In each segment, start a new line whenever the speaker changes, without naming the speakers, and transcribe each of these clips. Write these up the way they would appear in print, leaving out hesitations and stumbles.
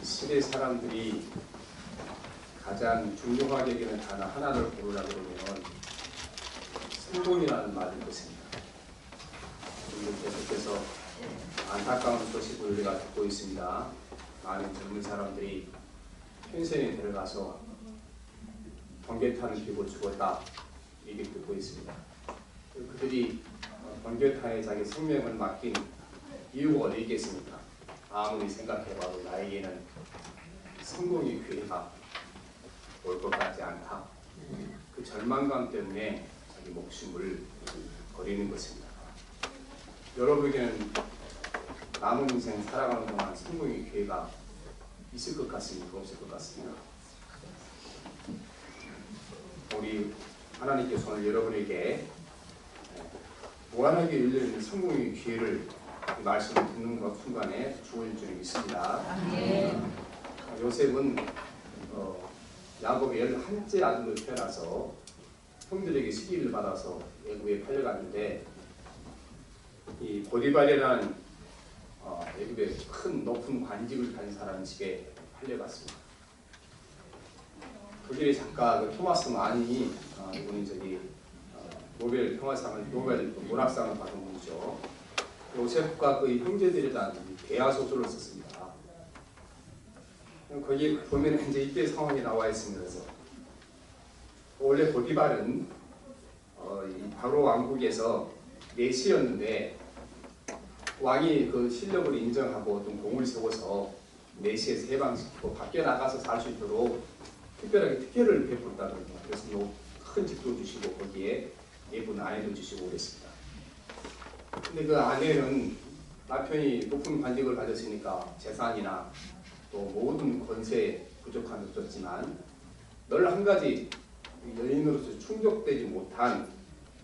시대 사람들이 가장 중요하게 여기는 단어 하나를 고르라 그러면 성공이라는 말일 것입니다. 계속해서 안타까운 소식을 우리가 듣고 있습니다. 많은 젊은 사람들이 펜션에 들어가서 번개탄을 피고 죽었다 이렇게 듣고 있습니다. 그들이 번개탄에 자기 생명을 맡긴 이유가 어디 있겠습니까? 아무리 생각해봐도 나에게는 성공의 기회가 올 것 같지 않다. 그 절망감 때문에 자기 목숨을 버리는 것입니다. 여러분에게는 남은 인생 살아가는 동안 성공의 기회가 있을 것 같습니까? 없을 것 같습니다. 우리 하나님께서 오늘 여러분에게 무한하게 열려있는 성공의 기회를 말씀을 듣는 것 순간에 주어질 줄 믿습니다. 요셉은 야곱의 11째 아들로 태어나서 형들에게 시기를 받아서 애굽에 팔려갔는데 이 보디발이라는 애굽의 큰 높은 관직을 가진 사람 집에 팔려갔습니다. 독일의 작가 토마스 만이 이분이 노벨 평화상을 노벨 문학상을 받은 분이죠. 요셉과 그의 형제들에 대한 대화 소설을 썼습니다. 거기 보면 이제 이때 상황이 나와 있습니다. 원래 보디발은 바로 왕국에서 내시였는데 왕이 그 실력을 인정하고 어떤 공을 세워서 내시에서 해방시키고 밖에 나가서 살 수 있도록 특별하게 특혜를 베풀었다는 거예요. 그래서 큰 집도 주시고 거기에 예쁜 아내도 주시고 그랬습니다. 근데 그 아내는 남편이 높은 관직을 가졌으니까 재산이나 또 모든 권세에 부족함이 없었지만 늘 한 가지 여인으로서 충족되지 못한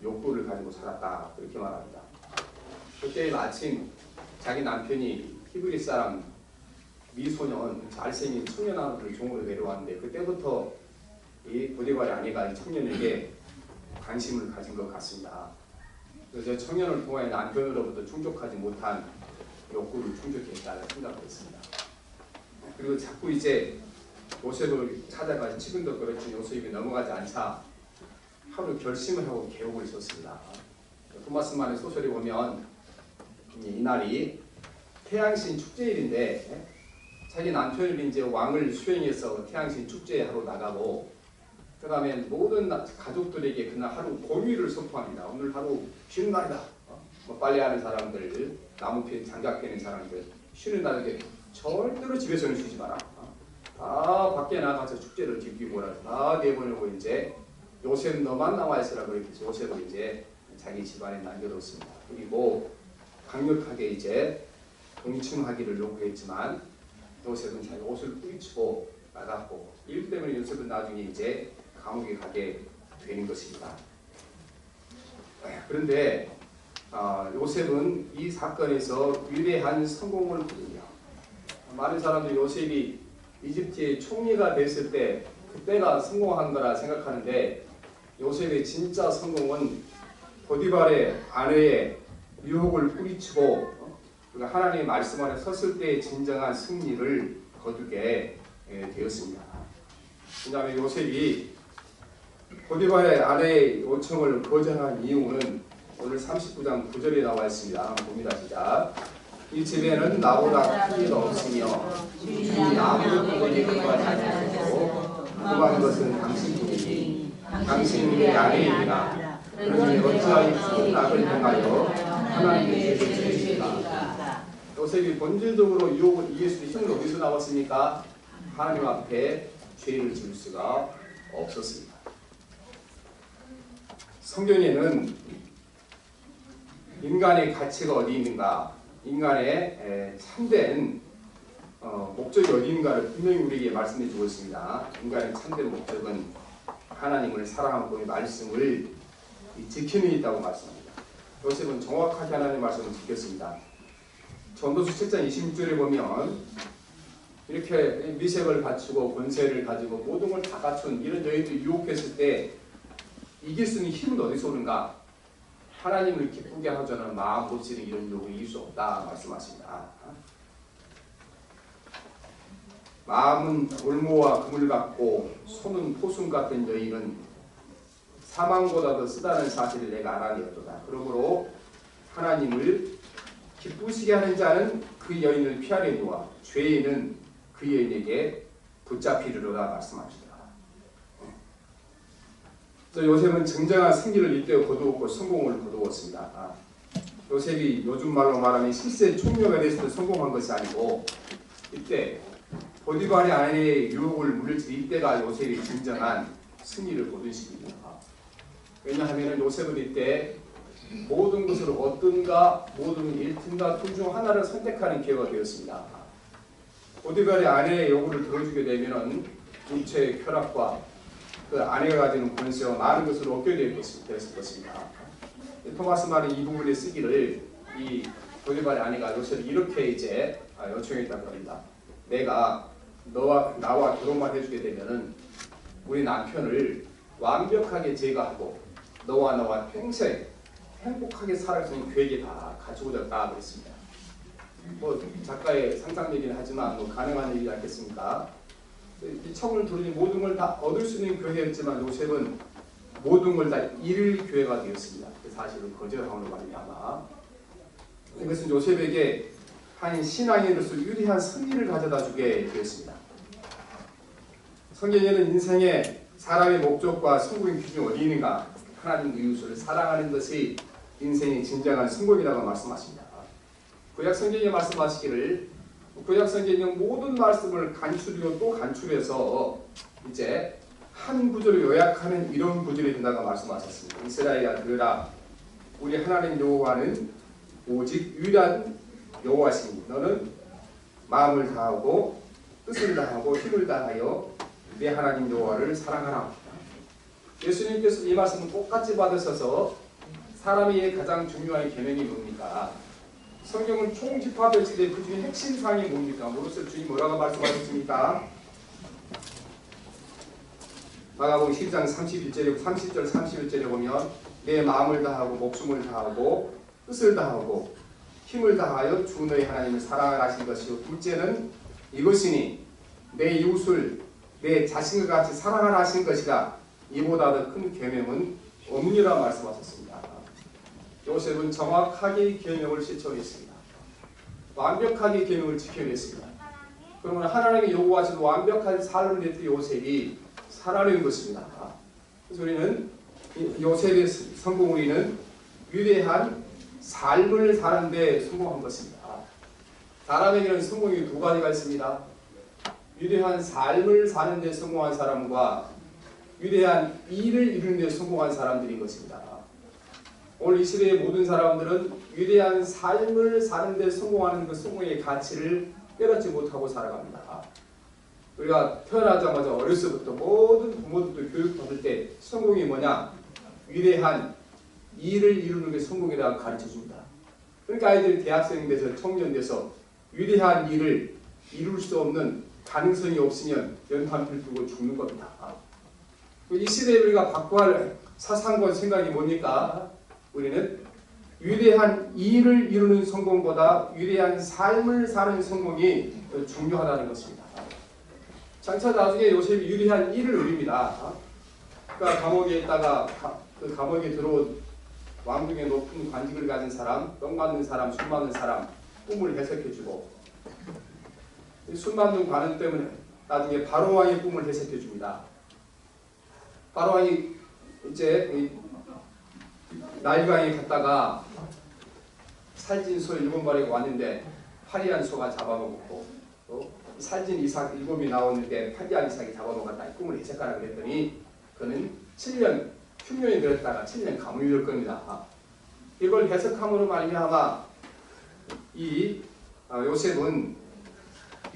욕구를 가지고 살았다 그렇게 말합니다. 그때 마침 자기 남편이 히브리 사람 미소년 잘생긴 청년 하나를 종으로 데려왔는데 그때부터 이 보디발의 아내가 이 청년에게 관심을 가진 것 같습니다. 그래서 청년을 통해 남편으로부터 충족하지 못한 욕구를 충족했다는 생각을 했습니다. 그리고 자꾸 이제 요셉을 찾아가 지금도 그렇지 요셉이 넘어가지 않자 하루 결심을 하고 계획을 썼습니다. 토마스 만의 소설에 보면 이날이 태양신 축제일인데 자기 남편이 이제 왕을 수행해서 태양신 축제하러 나가고 그 다음에 모든 가족들에게 그날 하루 공휴일을 선포합니다. 오늘 하루 쉬는 날이다. 빨래하는 사람들, 나무패 장작 패는 사람들 쉬는 날인데 절대로 집에서는 쉬지 마라. 다 밖에 나가서 축제를 즐기고 오라. 다 내보내고 이제 요셉 너만 나와 있으라 그랬듯이 요셉을 이제 자기 집안에 남겨뒀습니다. 그리고 강력하게 이제 동침하기를 요구했지만 요셉은 자기 옷을 뿌리치고 나갔고 일 때문에 요셉은 나중에 이제 감옥에 가게 되는 것입니다. 그런데 요셉은 이 사건에서 위대한 성공을 거두며 많은 사람들이 요셉이 이집트의 총리가 됐을 때 그때가 성공한 거라 생각하는데 요셉의 진짜 성공은 보디발의 아내의 유혹을 뿌리치고 하나님의 말씀 안에 섰을 때의 진정한 승리를 거두게 되었습니다. 왜냐하면 요셉이 보디발의 아내의 요청을 거절한 이유는 오늘 39장 9절에 나와 있습니다. 한번 봅니다. 시작. 이 집에는 나보다 큰 이가 없으며 주인이 아무도 그에게 구하지 않으시고 구한 것은 당신뿐이니 당신이 내 아내이니라. 그러니 어찌하여 큰 악을 행하여 하나님의 죄를 지으시리까. 요셉이 본질적으로 유혹을 이길 수 있는 힘은 어디서 나왔습니까? 하나님 앞에 죄를 지을 수가 없었습니다. 성경에는 인간의 가치가 어디 있는가, 인간의 참된 목적이 어디 있는가를 분명히 우리에게 말씀해 주고 있습니다. 인간의 참된 목적은 하나님을 사랑하고 이 말씀을 지키는 데 있다고 말씀합니다. 요셉은 정확하게 하나님의 말씀을 지켰습니다. 전도서 7장 26절에 보면 이렇게 미색을 갖추고 권세를 가지고 모든 걸 다 갖춘 이런 여인들이 유혹했을 때 이길 수 있는 힘은 어디서 오는가? 하나님을 기쁘게 하자는 마음 없이는 이런 유혹을 이길 수 없다 말씀하십니다. 마음은 올모와 금을 같고 손은 포순 같은 여인은 사망보다 더 쓰다는 사실을 내가 알아내었도다. 그러므로 하나님을 기쁘시게 하는 자는 그 여인을 피하려니와 죄인은 그 여인에게 붙잡히리로다 말씀하시더라. 요셉은 정정한 승리를 이때 거두었고 성공을 거두었습니다. 요셉이 요즘 말로 말하면 실세 총녀가 됐을 때 성공한 것이 아니고 이때 보디발의 아내의 유혹을 물리칠 이때가 요셉이 진정한 승리를 거둔 시기입니다. 왜냐하면 요셉은 이때 모든 것을 얻든가 모든 잃든가 둘 중 하나를 선택하는 기회가 되었습니다. 보디발의 아내의 요구를 들어주게 되면 육체의 쾌락과 그 아내가 가지는 권세와 많은 것을 얻게 되었을 것입니다. 토마스 말은 이 부분에 쓰기를 이 보디발의 아내가 요셉이 이렇게 이제 요청했다고 합니다. 내가 나와 결혼만 해주게 되면은 우리 남편을 완벽하게 제거하고 너와 나와 평생 행복하게 살아갈 수 있는 계획이 다 갖추어졌다 그랬습니다. 뭐 작가의 상상력이긴 하지만 뭐 가능한 일이지 않겠습니까? 이 청을 두르니 모든 걸 다 얻을 수 있는 교회였지만 요셉은 모든 걸 다 잃을 교회가 되었습니다. 그 사실을 거절함으로 말미암아 이것은 요셉에게 한 신앙인으로서 유리한 승리를 가져다 주게 되었습니다. 성경에는 인생의 사람의 목적과 성공의 기준이 어디 있는가? 하나님 이웃을 사랑하는 것이 인생의 진정한 성공이라고 말씀하십니다. 구약 성경에 말씀하시기를 구약 성경의 모든 말씀을 간추리고 또 간추려서 이제 한 구절을 요약하는 이런 구절이 된다고 말씀하셨습니다. 이스라엘아 들으라 우리 하나님 여호와는 오직 유일한 여호와시니 너는 마음을 다하고 뜻을 다하고 힘을 다하여 내 하나님 여호와를 사랑하라. 예수님께서 이 말씀을 똑같이 받으셔서 사람의 가장 중요한 계명이 뭡니까? 성경을 총집합했을 때 그 중에 핵심 사항이 뭡니까? 모르실 주님 뭐라고 말씀하셨습니까? 마가복음 10장 31절에 30절 31절에 보면 내 마음을 다하고 목숨을 다하고 뜻을 다하고 힘을 다하여 주 너희 하나님을 사랑하라 하신 것이요 둘째는 이것이니 내 이웃을 내 자신과 같이 사랑하라 하신 것이다. 이보다 더 큰 계명은 없느니라 말씀하셨습니다. 요셉은 정확하게 계명을 실천했습니다. 완벽하게 계명을 지켜냈습니다. 그러면 하나님의 요구하시는 완벽한 삶을 냈던 요셉이 살아낸 것입니다. 그래서 우리는 요셉의 성공 우리는 위대한 삶을 사는 데 성공한 것입니다. 사람에게는 성공이 두 가지가 있습니다. 위대한 삶을 사는 데 성공한 사람과 위대한 일을 이루는 데 성공한 사람들인 것입니다. 오늘 이 시대의 모든 사람들은 위대한 삶을 사는 데 성공하는 그 성공의 가치를 깨닫지 못하고 살아갑니다. 우리가 태어나자마자 어렸을 때부터 모든 부모들도 교육받을 때 성공이 뭐냐? 위대한 일을 이루는 게 성공이라고 가르쳐줍니다. 그러니까 아이들이 대학생이 돼서 청년 돼서 위대한 일을 이룰 수 없는 가능성이 없으면 연탄불 두고 죽는 겁니다. 이 시대에 우리가 바꿔야 할 사상과 생각이 뭡니까? 우리는 위대한 일을 이루는 성공보다 위대한 삶을 사는 성공이 더 중요하다는 것입니다. 장차 나중에 요셉이 위대한 일을 누립니다. 그러니까 감옥에 있다가 그 감옥에 들어온 왕궁의 높은 관직을 가진 사람, 떡 맞는 사람, 술 맞는 사람 꿈을 해석해주고 술 맞는 관원 때문에 나중에 바로 왕의 꿈을 해석해줍니다. 바로 왕이 이제 나일강에 갔다가 살찐 소 7마리가 왔는데 파리한 소가 잡아먹었고 살찐 이삭 7이 나오는데 파리한 이삭이 잡아먹었다. 이 꿈을 해석하라 그랬더니 그는 7년 흉년이 들었다가 7년 감옥이 될 겁니다. 이걸 해석함으로 말미암아 이 요셉은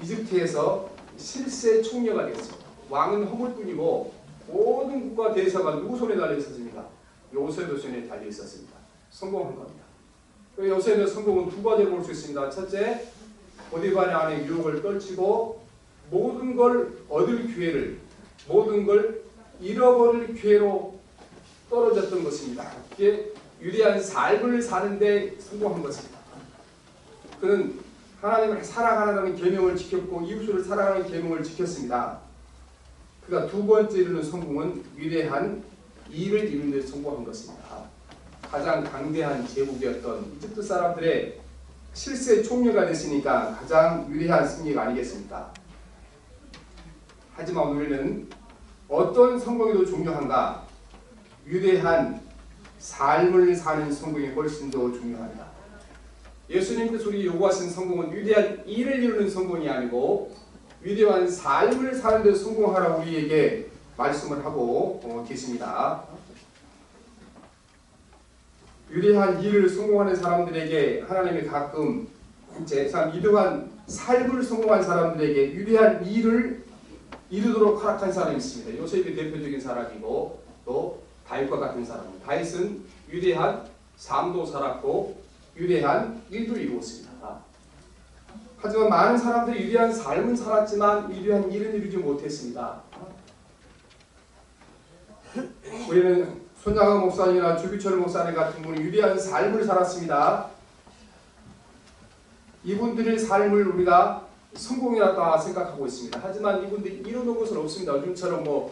이집트에서 실세 총리가 됐습니다. 왕은 허물뿐이고 모든 국가 대사가 누구 손에 달려 있었습니까? 요셉의 손에 달려 있었습니다. 성공한 겁니다. 요셉의 성공은 두 가지로 볼 수 있습니다. 첫째, 보디발의 안에 유혹을 떨치고 모든 걸 얻을 기회를, 모든 걸 잃어버릴 기회로 떨어졌던 것입니다. 그게 위대한 삶을 사는데 성공한 것입니다. 그는 하나님을 사랑하라는 계명을 지켰고 이웃을 사랑하는 계명을 지켰습니다. 그가 두 번째 이루는 성공은 위대한 일을 이루는 데 성공한 것입니다. 가장 강대한 제국이었던 이집트 사람들의 실세 총리가 됐으니까 가장 위대한 승리가 아니겠습니까? 하지만 우리는 어떤 성공이 더 중요한가? 위대한 삶을 사는 성공이 훨씬 더 중요합니다. 예수님께서 우리 요구하신 성공은 위대한 일을 이루는 성공이 아니고 위대한 삶을 사는 데 성공하라고 우리에게 말씀을 하고 계십니다. 위대한 일을 성공하는 사람들에게 하나님이 가끔 위대한 삶을 성공한 사람들에게 위대한 일을 이루도록 허락한 사람이 있습니다. 요셉이 대표적인 사람이고 또 다윗과 같은 사람입니다. 다윗은 위대한 삶도 살았고 위대한 일도 이루었습니다. 하지만 많은 사람들이 위대한 삶은 살았지만 위대한 일은 이루지 못했습니다. 우리는 손장하 목사님이나 주기철 목사님 같은 분이 위대한 삶을 살았습니다. 이분들의 삶을 우리가 성공이라고 생각하고 있습니다. 하지만 이분들이 이루는 것은 없습니다. 요즘처럼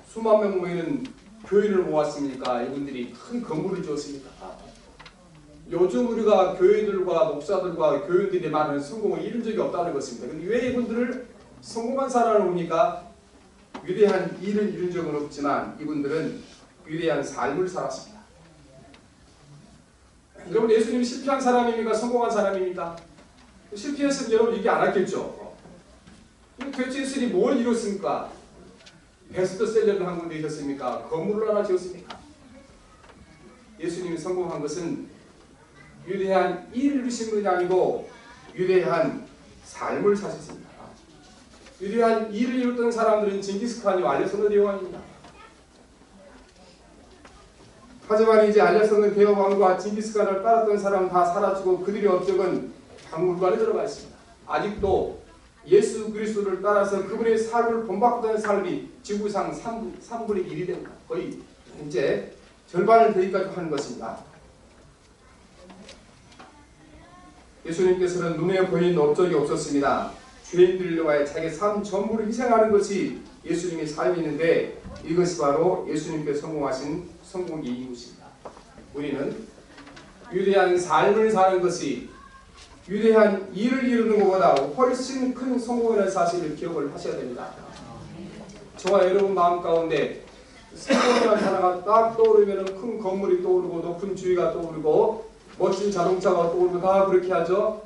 수만 명 모이는 교인을 모았습니까? 이분들이 큰 건물을 지었습니까? 요즘 우리가 교회들과 목사들과 교인들이 많은 성공을 이룬 적이 없다는 것입니다. 그런데 왜 이분들을 성공한 사람을 보니까 위대한 일을 이룬 적은 없지만 이분들은 위대한 삶을 살았습니다. 여러분, 예수님이 실패한 사람입니까? 성공한 사람입니까? 실패했으면 여러분 얘기 안 했겠죠. 도대체 예수님이 뭘 이뤘습니까? 베스트셀러를 한 군데 있었습니까? 건물을 하나 지었습니까? 예수님이 성공한 것은 위대한 일을 이루신 분이 아니고 위대한 삶을 사셨습니다. 위대한 일을 이뤘던 사람들은 징기스칸이와 알렉산더 대왕입니다. 하지만 이제 알렉산더 대왕과 징기스칸을 따랐던 사람은 다 사라지고 그들의 업적은 박물관에 들어가 있습니다. 아직도 예수 그리스도를 따라서 그분의 삶을 본받는 삶이 지구상 3분의 1이 됩니다. 거의 이제 절반을 되기까지 하는 것입니다. 예수님께서는 눈에 보이는 업적이 없었습니다. 죄인들과의 자기 삶 전부를 희생하는 것이 예수님의 삶이었는데 이것이 바로 예수님께서 성공하신 성공의 이유입니다. 우리는 위대한 삶을 사는 것이 위대한 일을 이루는 것보다 훨씬 큰 성공이라는 사실을 기억을 하셔야 됩니다. 저와 여러분 마음 가운데 성공이라는 단어가 딱 떠오르면 큰 건물이 떠오르고 높은 주위가 떠오르고 멋진 자동차가 떠오르고 다 그렇게 하죠.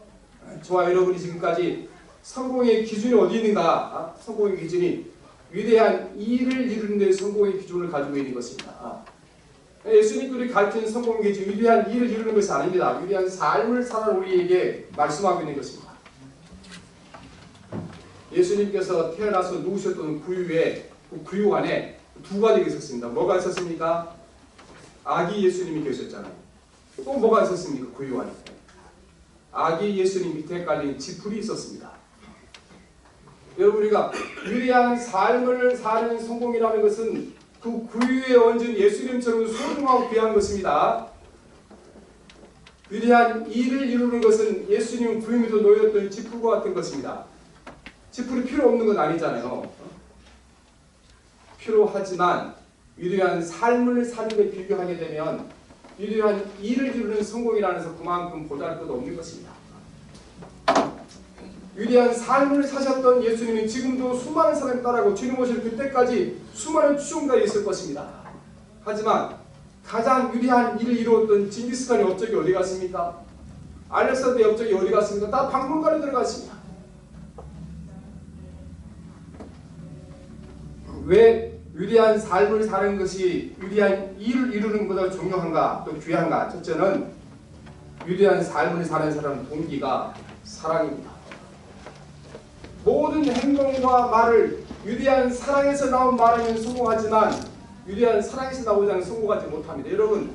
저와 여러분이 지금까지 성공의 기준이 어디 있는가? 성공의 기준이 위대한 일을 이루는 데 성공의 기준을 가지고 있는 것입니다. 예수님들이 가르치는 성공의 기준, 위대한 일을 이루는 것이 아닙니다. 위대한 삶을 사는 우리에게 말씀하고 있는 것입니다. 예수님께서 태어나서 누우셨던 구유에 그 구유 안에 두 가지가 있었습니다. 뭐가 있었습니까? 아기 예수님이 계셨잖아요. 또 뭐가 있었습니까? 구유 안에 아기 예수님 밑에 깔린 지풀이 있었습니다. 여러분, 우리가 위대한 삶을 사는 성공이라는 것은 그 구유에 얹은 예수님처럼 소중하고 귀한 것입니다. 위대한 일을 이루는 것은 예수님 구유 밑에 놓였던 지풀과 같은 것입니다. 지풀이 필요 없는 건 아니잖아요. 필요하지만 위대한 삶을 사는 데 비교하게 되면 위대한 일을 이루는 성공이라는 것은 그만큼 보잘것없는 것입니다. 위대한 삶을 사셨던 예수님이 지금도 수많은 사람이 따라가고 주님 오실 그때까지 수많은 추종자가 있을 것입니다. 하지만 가장 위대한 일을 이루었던 징기스칸의 업적이 어디 갔습니까? 알렉산더의 업적이 어디 갔습니까? 다 박물관에 들어갔습니다. 왜 위대한 삶을 사는 것이 위대한 일을 이루는 것보다 중요한가? 또 귀한가? 첫째는 위대한 삶을 사는 사람의 동기가 사랑입니다. 모든 행동과 말을 위대한 사랑에서 나온 말하면 성공하지만 위대한 사랑에서 나오지 않으면 성공하지 못합니다. 여러분,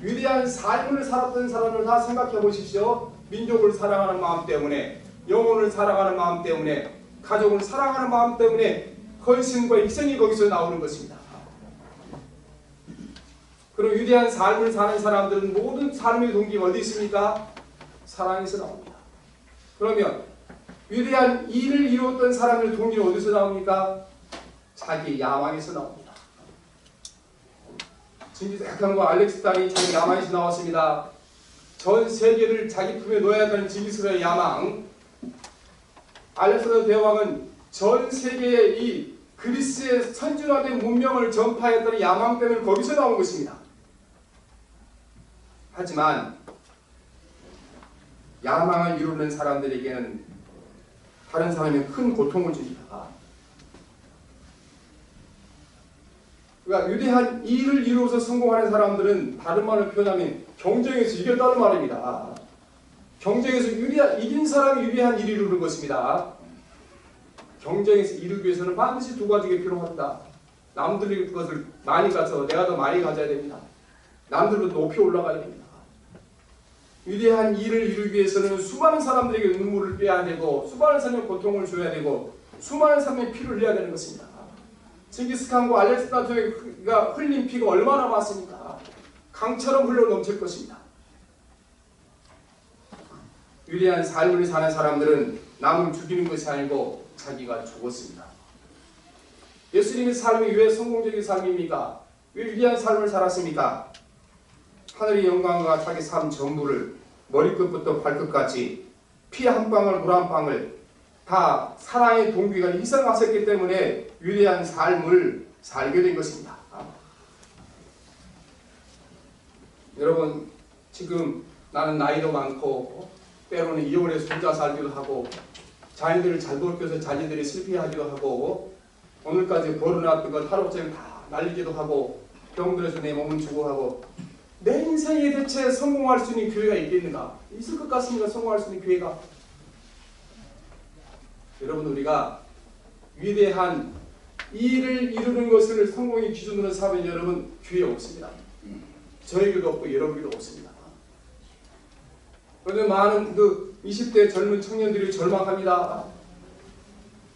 위대한 삶을 살았던 사람을 다 생각해 보십시오. 민족을 사랑하는 마음 때문에, 영혼을 사랑하는 마음 때문에, 가족을 사랑하는 마음 때문에 헌신과 희생이 거기서 나오는 것입니다. 그럼 위대한 삶을 사는 사람들은 모든 삶의 동기가 어디 있습니까? 사랑에서 나옵니다. 그러면 위대한 일을 이루었던 사람들 동기는 어디서 나옵니까? 자기 야망에서 나옵니다. 징기스칸과 알렉산더니 자기 야망에서 나왔습니다. 전 세계를 자기 품에 놓아야 하는 징기스칸의 야망. 알렉산더 대왕은 전 세계의 이 그리스의 선진화된 문명을 전파했던 야망 때문에 거기서 나온 것입니다. 하지만 야망을 이루는 사람들에게는 다른 사람이 큰 고통을 줍니다. 그러니까 위대한 일을 이루어서 성공하는 사람들은 다른 말을 표현하면 경쟁에서 이겼다는 말입니다. 경쟁에서 이긴 사람이 위대한 일을 이루는 것입니다. 경쟁에서 이루기 위해서는 반드시 두 가지가 필요합니다. 남들의 것을 많이 가서 내가 더 많이 가져야 됩니다. 남들보다 높이 올라가야 됩니다. 위대한 일을 이루기 위해서는 수많은 사람들에게 눈물을 빼야 되고 수많은 사람에게 고통을 줘야 되고 수많은 사람의 피를 흘려야 되는 것입니다. 징기스칸과 알렉산더가 흘린 피가 얼마나 많습니까? 강처럼 흘러 넘칠 것입니다. 위대한 삶을 사는 사람들은 남을 죽이는 것이 아니고 자기가 죽었습니다. 예수님의 삶이 왜 성공적인 삶입니까? 왜 위대한 삶을 살았습니까? 하늘의 영광과 자기 삶 전부를 머리끝부터 발끝까지 피 한 방울 물 한 방울 다 사랑의 동기가 희생하셨기 때문에 위대한 삶을 살게 된 것입니다. 여러분, 지금 나는 나이도 많고 때로는 이혼해서 혼자 살기도 하고 자녀들을 잘 돌봐서 자녀들이 실패하기도 하고 오늘까지 벌어놨던 것 하루종일 다 날리기도 하고 병들어서 내 몸은 죽어가고 내 인생에 대체 성공할 수 있는 기회가 있겠는가? 있을 것 같습니까? 성공할 수 있는 기회가? 여러분, 우리가 위대한 일을 이루는 것을 성공의 기준으로 삼으면 여러분 기회 없습니다. 저에게도 없고 여러분에게도 없습니다. 그런데 많은 20대 젊은 청년들이 절망합니다.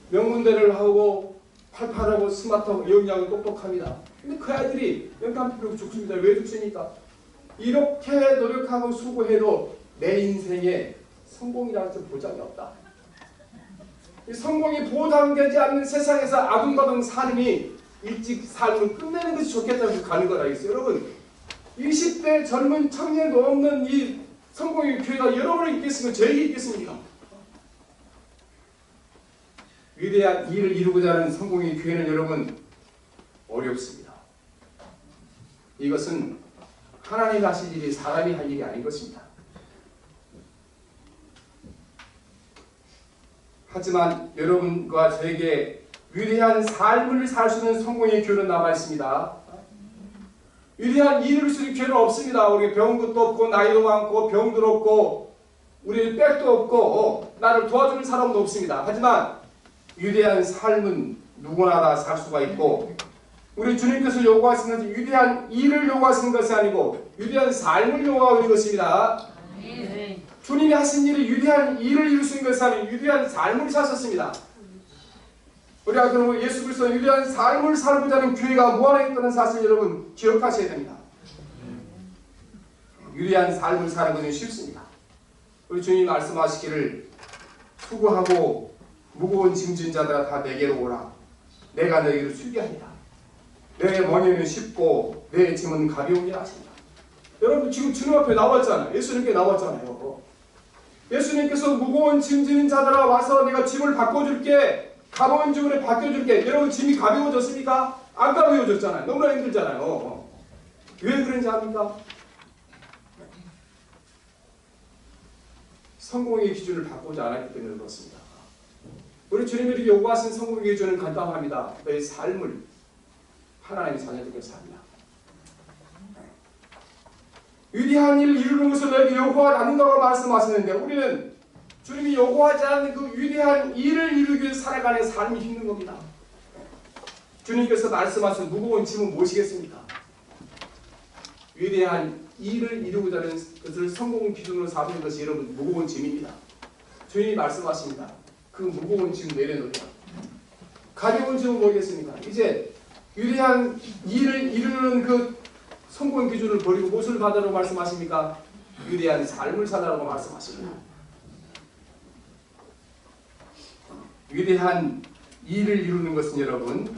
명문대를 하고 팔팔하고 스마트하고 영리하고 똑똑합니다. 근데 그 아이들이 연탄피로 죽습니다. 왜 죽습니까? 이렇게 노력하고 수고해도 내 인생에 성공이라는 보장이 없다. 이 성공이 보장되지 않는 세상에서 아둥바둥 삶이 일찍 삶을 끝내는 것이 좋겠다고 가는 거라겠어요. 여러분, 20대 젊은 청년도 없는 이 성공의 기회가 여러분에게 있겠습니까? 저에게 있겠습니까? 위대한 일을 이루고자 하는 성공의 기회는 여러분 어렵습니다. 이것은 하나님이 하실 일이 사람이 할 일이 아닌 것입니다. 하지만 여러분과 저에게 위대한 삶을 살 수 있는 성공의 기회는 남아 있습니다. 위대한 일을 이룰 수 있는 기회는 없습니다. 우리 배운 것도 없고 나이도 많고 병도 없고 우리 백도 없고 나를 도와주는 사람도 없습니다. 하지만 위대한 삶은 누구나 다 살 수가 있고 우리 주님께서 요구하시는 것은 위대한 일을 요구하시는 것이 아니고 위대한 삶을 요구하고 있는 것입니다. 주님이 하신 일이 위대한 일을 이룰 수 있는 것이 아니고 위대한 삶을 사셨습니다. 우리가 그러면 예수 그리스도의 위대한 삶을 살고자 하는 교회가 무한에 있다는 사실 여러분 기억하셔야 됩니다. 위대한 삶을 사는 것은 쉽습니다. 우리 주님이 말씀하시기를 수고하고 무거운 짐진 자들아 다 내게로 오라. 내가 너희를 쉬게 하리라. 내 멍에는 쉽고 내 짐은 가벼우니라 하십니다. 여러분 지금 주님 앞에 나왔잖아요. 예수님께 나왔잖아요. 예수님께서 무거운 짐 지는 자들아 와서 내가 짐을 바꿔줄게. 가벼운 짐을 바꿔줄게. 여러분 짐이 가벼워졌습니까? 안 가벼워졌잖아요. 너무나 힘들잖아요. 왜 그런지 압니까? 성공의 기준을 바꾸지 않았기 때문에 그렇습니다. 우리 주님이 요구하신 성공의 기준은 간단합니다. 너의 삶을 하나님의 자녀들에게 살라. 위대한 일을 이루는 것을 너에게 요구하지 않는다고 말씀하시는데 우리는 주님이 요구하지 않는 그 위대한 일을 이루기 위해 살아가는 삶이 힘든 겁니다. 주님께서 말씀하신 무거운 짐은 무엇이겠습니까? 위대한 일을 이루고자 하는 것을 성공 기준으로 삼는 것이 여러분 무거운 짐입니다. 주님이 말씀하십니다. 그 무거운 짐 내려놓으라. 가벼운 짐은 뭐겠습니까? 이제 위대한 일을 이루는 그 성공 기준을 버리고 무엇을 받으라고 말씀하십니까? 위대한 삶을 살라고 말씀하십니다. 위대한 일을 이루는 것은 여러분,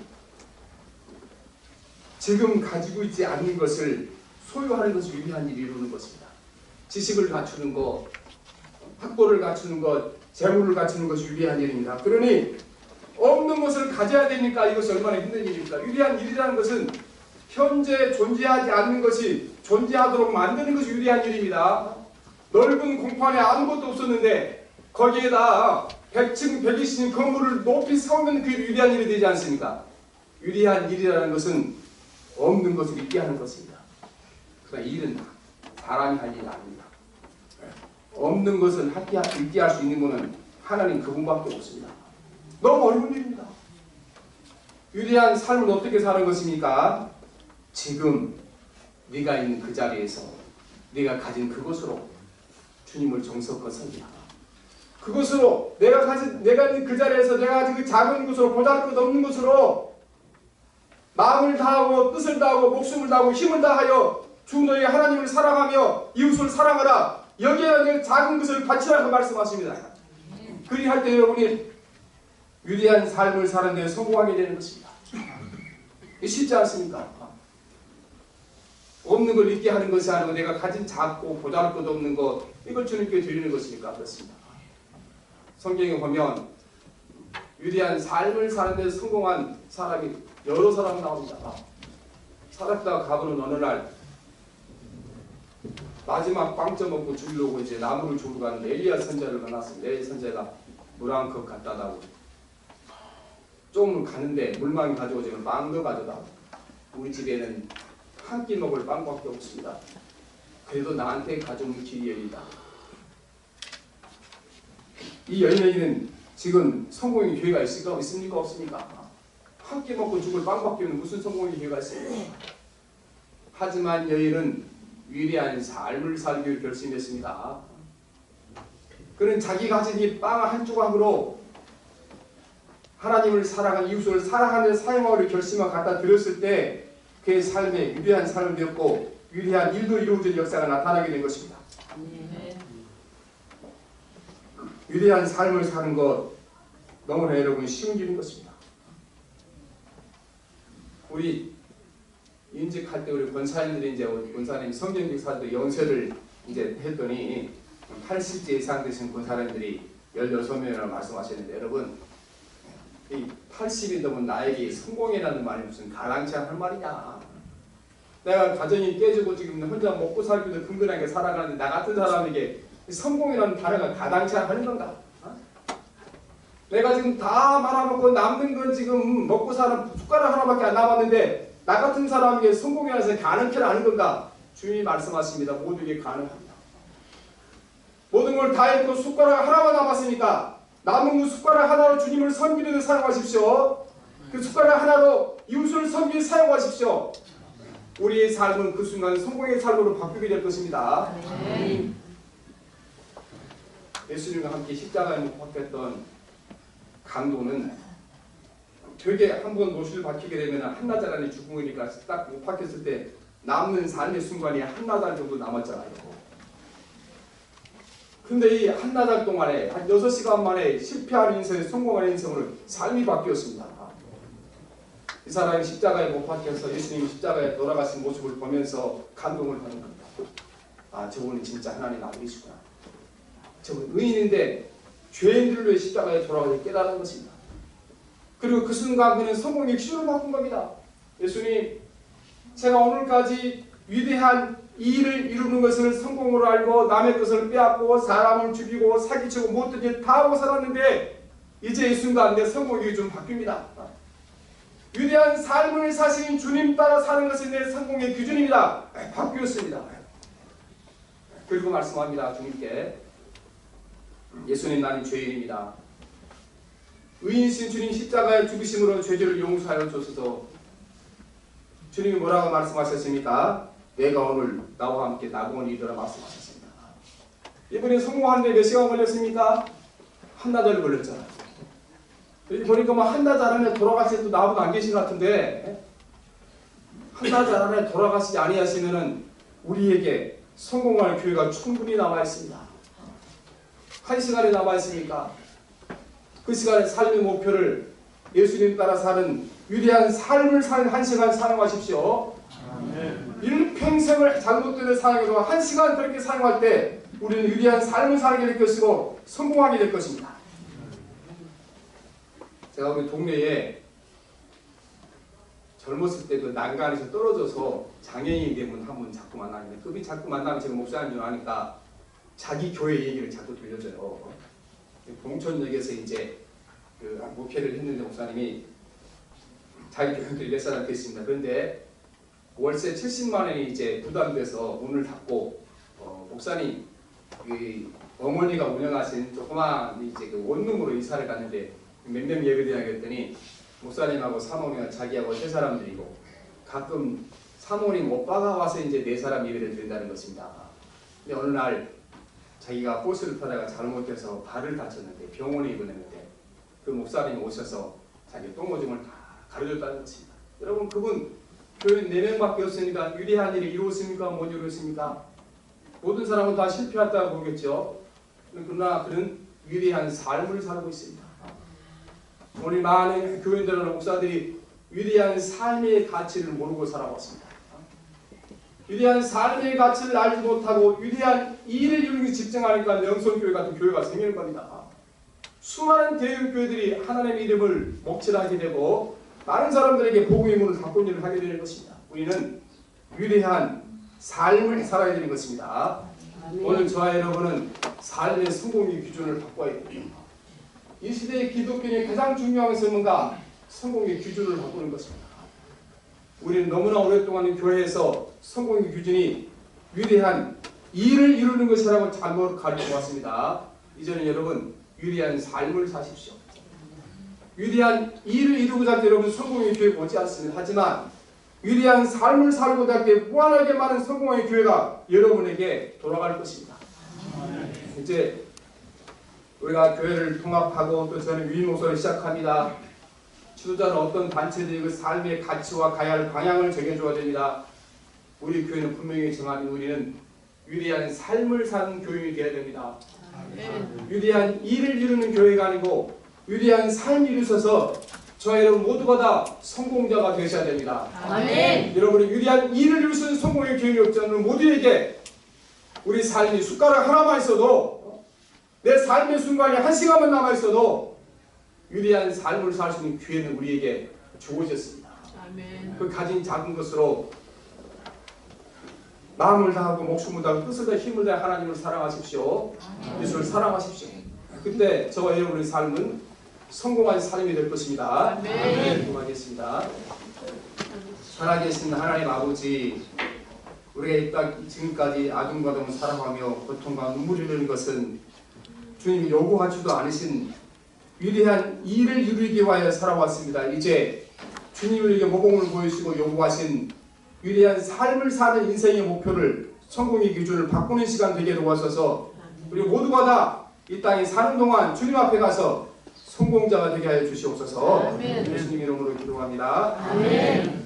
지금 가지고 있지 않는 것을 소유하는 것이 위대한 일을 이루는 것입니다. 지식을 갖추는 것, 학벌을 갖추는 것, 재물을 갖추는 것이 위대한 일입니다. 그러니 없는 것을 가져야 되니까 이것이 얼마나 힘든 일입니까? 위대한 일이라는 것은 현재 존재하지 않는 것이 존재하도록 만드는 것이 위대한 일입니다. 넓은 공판에 아무것도 없었는데 거기에다 100층, 120층 건물을 높이 세우면 그게 위대한 일이 되지 않습니까? 위대한 일이라는 것은 없는 것을 있게 하는 것입니다. 그러나 이 일은 사람이 할 일이 아닙니다. 없는 것을 있게 할 수 있는 것은 하나님 그분밖에 없습니다. 너무 어려운 일입니다. 위대한 삶을 어떻게 사는 것입니까? 지금 네가 있는 그 자리에서 네가 가진 그것으로 주님을 정성껏 섬기라. 그것으로 내가 있는 그 자리에서 내가 가진 그 작은 것으로 보잘것없는 것으로 마음을 다하고 뜻을 다하고 목숨을 다하고 힘을 다하여 주 너희 하나님을 사랑하며 이웃을 사랑하라. 여기에 작은 것을 바치라고 말씀하십니다. 그리할 때 여러분이 위대한 삶을 사는 데 성공하게 되는 것입니다. 쉽지 않습니까? 없는 걸 있게 하는 것이 아니고 내가 가진 작고 보잘것 없는 것 이걸 주님께 드리는 것이니까 그렇습니다. 성경에 보면 위대한 삶을 사는 데 성공한 사람이 여러 사람 나옵니다. 살았다가 가보는 어느 날 마지막 빵점 먹고 죽이려고 이제 나무를 주우러 가는 엘리야 선지자를 만났습니다. 엘리야 선지자가 물 한 컵 갖다 다고 좀 가는데 물만 가져오지만 빵도 가져다오. 우리 집에는 한 끼 먹을 빵밖에 없습니다. 그래도 나한테 가져온 길이 열리다. 이 여인에게는 지금 성공의 기회가 있습니까? 없습니까? 한 끼 먹고 죽을 빵밖에 없는 무슨 성공의 기회가 있습니까? 하지만 여인은 위대한 삶을 살기를 결심했습니다. 그는 자기 가진 이 빵 한 조각으로 하나님을 사랑한 이웃을 사랑하는 사용하기를 결심하고 갖다 드렸을 때 그의 삶에 위대한 삶을 되었고 위대한 일도 이루어진 역사가 나타나게 된 것입니다. 위대한 삶을 사는 것 너무나 여러분 쉬운 일인 것입니다. 우리 인직할 때 우리 권사님들이 이제 권사님 성경교사들 연세를 이제 했더니 80세 이상 되신 권사님들이 16명이라고 말씀하셨는데 여러분 이 80이 넘은 나에게 성공이라는 말이 무슨 가당치 않은 말이냐. 내가 가정이 깨지고 지금 혼자 먹고 살기도 근근하게 살아가는데 나 같은 사람에게 성공이라는 단어가 가당치 않은 건가? 내가 지금 다 말아먹고 남는 건 지금 먹고 사는 숟가락 하나밖에 안 남았는데 나 같은 사람에게 성공이라는 것이 가능치 않은 건가? 주님이 말씀하십니다. 모두에게 가능합니다. 모든 걸 다 했고 숟가락 하나만 남았으니까 남은 그 숟가락 하나로 주님을 섬기는 데 사용하십시오. 그 숟가락 하나로 이웃을 섬기는 데 사용하십시오. 우리의 삶은 그 순간 성공의 삶으로 바뀌게 될 것입니다. 예수님과 함께 십자가에 못 박혔던 강도는 되게 한번 노실을 박히게 되면 한나절 안에 죽으니까 딱 못 박혔을 때 남는 삶의 순간이 한나절 정도 남았잖아요. 근데 이 한나절 동안에 한 6시간 만에 실패한 인생에 성공한 인생으로 삶이 바뀌었습니다. 이 사람이 십자가에 못 박혀서 예수님이 십자가에 돌아가신 모습을 보면서 감동을 받는 겁니다. 아, 저분은 진짜 하나님 아들이시구나. 저분 의인인데 죄인들을 위해 십자가에 돌아가서 깨달은 것입니다. 그리고 그 순간 그는 성공의 기준을 바꾼 겁니다. 예수님, 제가 오늘까지 위대한 이 일을 이루는 것을 성공으로 알고 남의 것을 빼앗고 사람을 죽이고 사기치고 못된 일 다 하고 살았는데 이제 이 순간 내 성공의 기준은 바뀝니다. 위대한 삶을 사신 주님 따라 사는 것이 내 성공의 기준입니다. 바뀌었습니다. 그리고 말씀합니다. 주님께 예수님 나는 죄인입니다. 의인이신 주님 십자가의 죽으심으로 죄를 용서하여 주소서. 주님이 뭐라고 말씀하셨습니까? 내가 오늘 나와 함께 낙원이 되라 말씀하셨습니다. 이분이 성공하는데 몇 시간 걸렸습니까? 한나절 걸렸잖아요. 여기 보니까 뭐 한나절 안에 돌아가실 또 나보다 안 계신 것 같은데 한나절 안에 돌아가시지 아니하시면은 우리에게 성공할 기회가 충분히 남아 있습니다. 한 시간이 남아 있으니까 그 시간에 삶의 목표를 예수님 따라 사는 위대한 삶을 사는 한 시간 사용하십시오. 일평생을 잘못된 사용해도 한 시간 그렇게 사용할 때 우리는 위대한 삶을 살게 될 것이고 성공하게 될 것입니다. 제가 우리 동네에 젊었을 때 그 난간에서 떨어져서 장애인이 되면 한 분 자꾸 만나는데 그분이 자꾸 만나면 제가 목사님을 하니까 자기 교회 얘기를 자꾸 들려줘요. 봉천역에서 이제 그 목회를 했는데 목사님이 자기 교인들이 몇 사람 됐습니다. 그런데 월세 70만 원이 이제 부담돼서 문을 닫고 목사님 그 어머니가 운영하신 조그만 이제 그 원룸으로 이사를 갔는데 몇 명 예배드리냐 그랬더니 목사님하고 사모님과 자기하고 세 사람들이고 가끔 사모님 오빠가 와서 이제 네 사람 예배를 드린다는 것입니다. 근데 어느 날 자기가 버스를 타다가 잘못해서 발을 다쳤는데 병원에 입원했는데 그 목사님이 오셔서 자기 똥오줌을 다 가려줬다는 것입니다. 여러분 그분 교인 4명밖에 없으니까 위대한 일을 이루었습니까? 못 이루었습니까? 모든 사람은 다 실패했다고 보겠죠. 그러나 그는 위대한 삶을 살고 있습니다. 우리 많은 교인들과 목사들이 위대한 삶의 가치를 모르고 살아왔습니다. 위대한 삶의 가치를 알지 못하고 위대한 일을 이루는 데 집중하니까 영성교회 같은 교회가 생기는 겁니다. 수많은 대형 교회들이 하나님의 이름을 먹칠하게 되고 많은 사람들에게 복음의 문을 닫고 일을 하게 되는 것입니다. 우리는 위대한 삶을 살아야 되는 것입니다. 오늘 저와 여러분은 삶의 성공의 기준을 바꿔야 됩니다. 이 시대의 기독교인의 가장 중요한 것은 뭔가 성공의 기준을 바꾸는 것입니다. 우리는 너무나 오랫동안 교회에서 성공의 기준이 위대한 일을 이루는 것이라고 잘못 가르쳐 왔습니다. 이제는 여러분 위대한 삶을 사십시오. 위대한 일을 이루고자 할 때 여러분 성공의 교회 오지 않습니다. 하지만 위대한 삶을 살고자 할 때 무한하게 많은 성공의 교회가 여러분에게 돌아갈 것입니다. 이제 우리가 교회를 통합하고 또 저는 위임 목소리를 시작합니다. 지도자는 어떤 단체들이 그 삶의 가치와 가야 할 방향을 정해줘야 됩니다. 우리 교회는 분명히 정하는 우리는 위대한 삶을 사는 교인이 되어야 됩니다. 위대한 일을 이루는 교회가 아니고 위대한 삶을 이루셔서 저와 여러분 모두가 다 성공자가 되셔야 됩니다. 아멘. 여러분이 위대한 일을 이루시는 성공의 교인이 없지 않는 모두에게 우리 삶이 숟가락 하나만 있어도 내 삶의 순간이 한 시간만 남아있어도 위대한 삶을 살 수 있는 기회는 우리에게 주어졌습니다. 아멘. 그 가진 작은 것으로 마음을 다하고 목숨을 다하고 뜻을 다해 힘을 다해 하나님을 사랑하십시오. 예수를 사랑하십시오. 그때 저와 여러분의 삶은 성공한 삶이 될 것입니다. 아멘. 기도하겠습니다. 살아계신 하나님 아버지, 우리가 지금까지 아둥바둥 살아가며 고통과 눈물이 흐르는 것은 주님이 요구하지도 않으신 위대한 일을 이루기 위하여 살아왔습니다. 이제 주님이 우리에게 모범을 보이시고 요구하신 위대한 삶을 사는 인생의 목표를 성공의 기준을 바꾸는 시간 되게 도와주셔서 우리 모두가 다 이 땅에 사는 동안 주님 앞에 가서 성공자가 되게 하여 주시옵소서. 예수님 이름으로 기도합니다. 아멘.